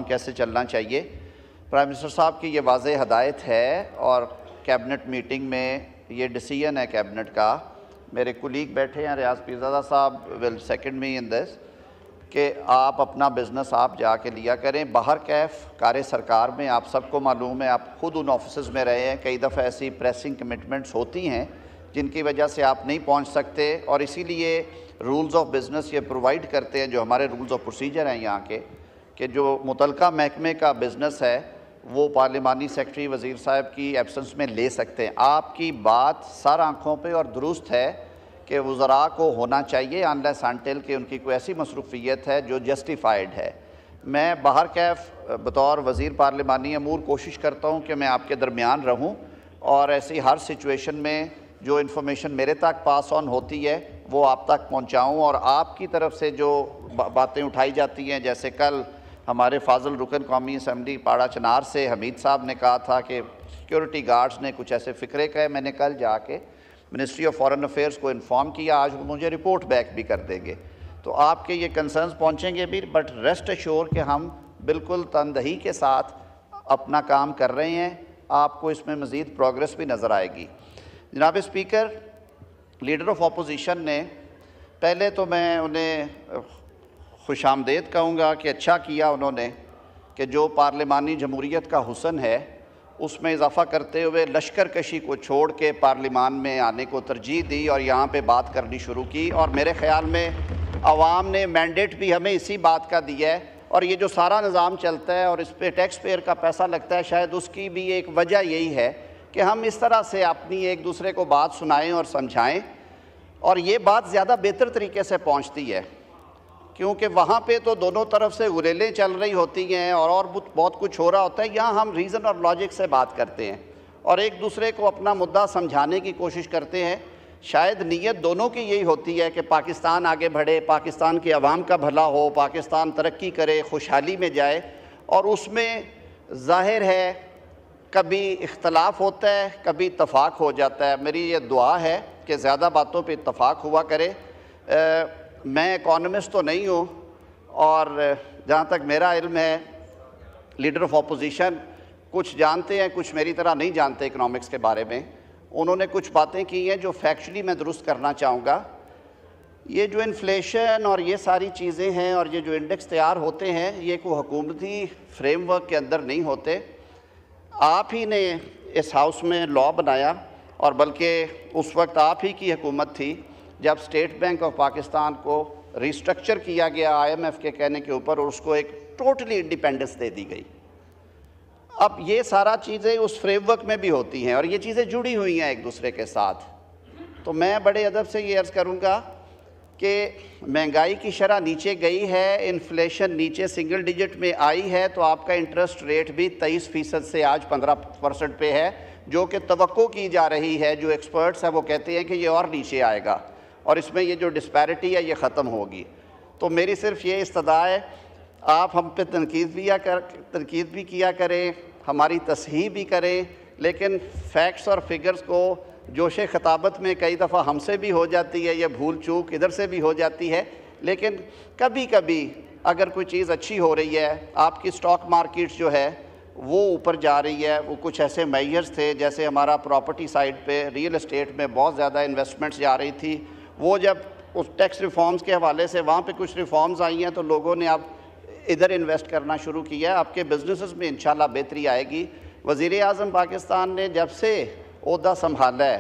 निज़ाम कैसे चलना चाहिए। प्राइम मिनिस्टर साहब की ये वाज़ेह हदायत है और कैबिनेट मीटिंग में ये डिसीजन है कैबिनेट का। मेरे कुलीग बैठे हैं, रियाज पीरज़ादा साहब will second me in this, कि आप अपना बिज़नेस आप जाके लिया करें। बाहर कैफ कार्य सरकार में आप सबको मालूम है, आप ख़ुद उन ऑफिस में रहे हैं, कई दफ़ा ऐसी प्रेसिंग कमिटमेंट्स होती हैं जिनकी वजह से आप नहीं पहुंच सकते, और इसीलिए रूल्स ऑफ बिज़नेस ये प्रोवाइड करते हैं, जो हमारे रूल्स ऑफ प्रोसीजर हैं यहाँ के, कि जो मुतलका महकमे का बिज़नेस है वो पार्लिमानी सेक्रेटरी वज़ीर साहब की एब्सेंस में ले सकते हैं। आपकी बात सर आँखों पे और दुरुस्त है कि वज़रा को होना चाहिए अनलेस अनटिल कि उनकी कोई ऐसी मसरूफ़ियत है जो जस्टिफाइड है। मैं बाहर कैफ बतौर वज़ीर पार्लिमानी अमूर कोशिश करता हूँ कि मैं आपके दरमियान रहूँ और ऐसी हर सिचुएशन में जो इन्फॉर्मेशन मेरे तक पास ऑन होती है वो आप तक पहुँचाऊँ, और आपकी तरफ से जो बातें उठाई जाती हैं, जैसे कल हमारे फाजिल रुकन कौमी असम्बली पाड़ा चनार से हमीद साहब ने कहा था कि सिक्योरिटी गार्ड्स ने कुछ ऐसे फ़िक्रे कहे। मैंने कल जाके मिनिस्ट्री ऑफ फॉरेन अफेयर्स को इन्फॉर्म किया, आज वो मुझे रिपोर्ट बैक भी कर देंगे। तो आपके ये कंसर्न्स पहुँचेंगे भी, बट रेस्ट एश्योर कि हम बिल्कुल तनदही के साथ अपना काम कर रहे हैं। आपको इसमें मज़ीद प्रोग्रेस भी नज़र आएगी। जनाब स्पीकर, लीडर ऑफ अपोजिशन ने, पहले तो मैं उन्हें खुशामदीद कहूँगा कि अच्छा किया उन्होंने कि जो पार्लिमानी जमहूरियत का हुस्न है उसमें इजाफ़ा करते हुए लश्कर कशी को छोड़ के पार्लिमान में आने को तरजीह दी और यहाँ पे बात करनी शुरू की। और मेरे ख़्याल में आवाम ने मैंडेट भी हमें इसी बात का दिया है, और ये जो सारा निज़ाम चलता है और इस पर टैक्स पेयर का पैसा लगता है, शायद उसकी भी एक वजह यही है कि हम इस तरह से अपनी एक दूसरे को बात सुनाएं और समझाएं, और ये बात ज़्यादा बेहतर तरीके से पहुंचती है, क्योंकि वहाँ पे तो दोनों तरफ से गुरेलें चल रही होती हैं और बहुत कुछ हो रहा होता है। यहाँ हम रीज़न और लॉजिक से बात करते हैं और एक दूसरे को अपना मुद्दा समझाने की कोशिश करते हैं। शायद नीयत दोनों की यही होती है कि पाकिस्तान आगे बढ़े, पाकिस्तान के अवाम का भला हो, पाकिस्तान तरक्की करे, खुशहाली में जाए, और उसमें ज़ाहिर है कभी इख्तलाफ होता है, कभी इत्तफाक हो जाता है। मेरी ये दुआ है कि ज़्यादा बातों पे इत्तफाक हुआ करे। मैं इकोनॉमिस्ट तो नहीं हूँ, और जहाँ तक मेरा इल्म है लीडर ऑफ अपोजिशन कुछ जानते हैं, कुछ मेरी तरह नहीं जानते इकोनॉमिक्स के बारे में। उन्होंने कुछ बातें की हैं जो फैक्चुअली मैं दुरुस्त करना चाहूँगा। ये जो इन्फ्लेशन और ये सारी चीज़ें हैं और ये जो इंडेक्स तैयार होते हैं, ये कोई हुकूमती फ्रेमवर्क के अंदर नहीं होते। आप ही ने इस हाउस में लॉ बनाया, और बल्कि उस वक्त आप ही की हुकूमत थी जब स्टेट बैंक ऑफ पाकिस्तान को रिस्ट्रक्चर किया गया IMF के कहने के ऊपर, और उसको एक टोटली इंडिपेंडेंस दे दी गई। अब ये सारा चीज़ें उस फ्रेमवर्क में भी होती हैं और ये चीज़ें जुड़ी हुई हैं एक दूसरे के साथ। तो मैं बड़े अदब से ये अर्ज़ करूँगा कि महंगाई की शरह नीचे गई है, इन्फ्लेशन नीचे सिंगल डिजिट में आई है, तो आपका इंटरेस्ट रेट भी 23% से आज 15% पे है, जो कि तवक्को की जा रही है। जो एक्सपर्ट्स हैं वो कहते हैं कि ये और नीचे आएगा और इसमें ये जो डिस्पैरिटी है ये ख़त्म होगी। तो मेरी सिर्फ ये इस्तदा है, आप हम पे तनकीद भी किया करें, हमारी तस्हीह भी करें, लेकिन फैक्ट्स और फिगर्स को जोशे ख़ताबत में कई दफ़ा हमसे भी हो जाती है, ये भूल चूक इधर से भी हो जाती है। लेकिन कभी कभी अगर कोई चीज़ अच्छी हो रही है, आपकी स्टॉक मार्केट जो है वो ऊपर जा रही है, वो कुछ ऐसे मेजर्स थे जैसे हमारा प्रॉपर्टी साइड पे रियल एस्टेट में बहुत ज़्यादा इन्वेस्टमेंट्स जा रही थी, वो जब उस टैक्स रिफॉर्म्स के हवाले से वहाँ पे कुछ रिफॉर्म्स आई हैं तो लोगों ने अब इधर इन्वेस्ट करना शुरू किया। आपके बिजनेसेस में इंशाल्लाह बेहतरी आएगी। वज़ीर आज़म पाकिस्तान ने जब से ओहदा संभाला है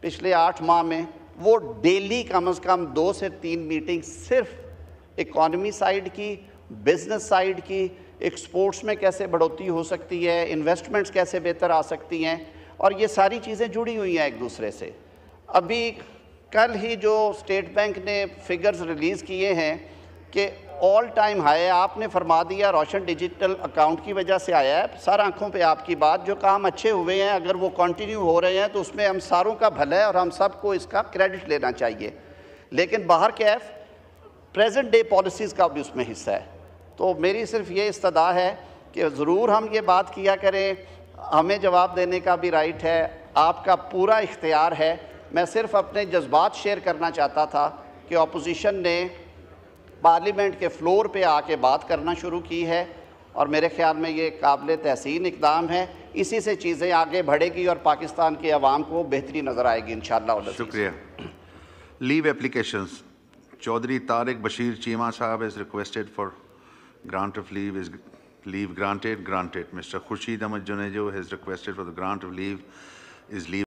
पिछले 8 माह में, वो डेली कम से कम 2 से 3 मीटिंग सिर्फ इकॉनमी साइड की, बिज़नेस साइड की, एक्सपोर्ट्स में कैसे बढ़ोतरी हो सकती है, इन्वेस्टमेंट्स कैसे बेहतर आ सकती हैं, और ये सारी चीज़ें जुड़ी हुई हैं एक दूसरे से। अभी कल ही जो स्टेट बैंक ने फिगर्स रिलीज़ किए हैं कि ऑल टाइम हाई, आपने फरमा दिया रोशन डिजिटल अकाउंट की वजह से आया है। सर आंखों पे आपकी बात, जो काम अच्छे हुए हैं अगर वो कंटिन्यू हो रहे हैं तो उसमें हम सारों का भला है और हम सबको इसका क्रेडिट लेना चाहिए। लेकिन बाहर कैफ प्रेजेंट डे पॉलिसीज़ का भी उसमें हिस्सा है। तो मेरी सिर्फ ये इस्तदा है कि ज़रूर हम ये बात किया करें, हमें जवाब देने का भी राइट है, आपका पूरा इख्तियार है। मैं सिर्फ अपने जज्बात शेयर करना चाहता था कि अपोजिशन ने पार्लियामेंट के फ्लोर पे आके बात करना शुरू की है और मेरे ख्याल में ये काबिल तहसीन इक़दाम है। इसी से चीज़ें आगे बढ़ेगी और पाकिस्तान के अवाम को बेहतरी नज़र आएगी इंशाअल्लाह। शुक्रिया। Leave applications. चौधरी तारिक बशीर चीमा साहब is requested for grant of leave. Is leave granted? Granted. Mr. Khurshid Ahmad Junejo has requested for the grant of leave. Is leave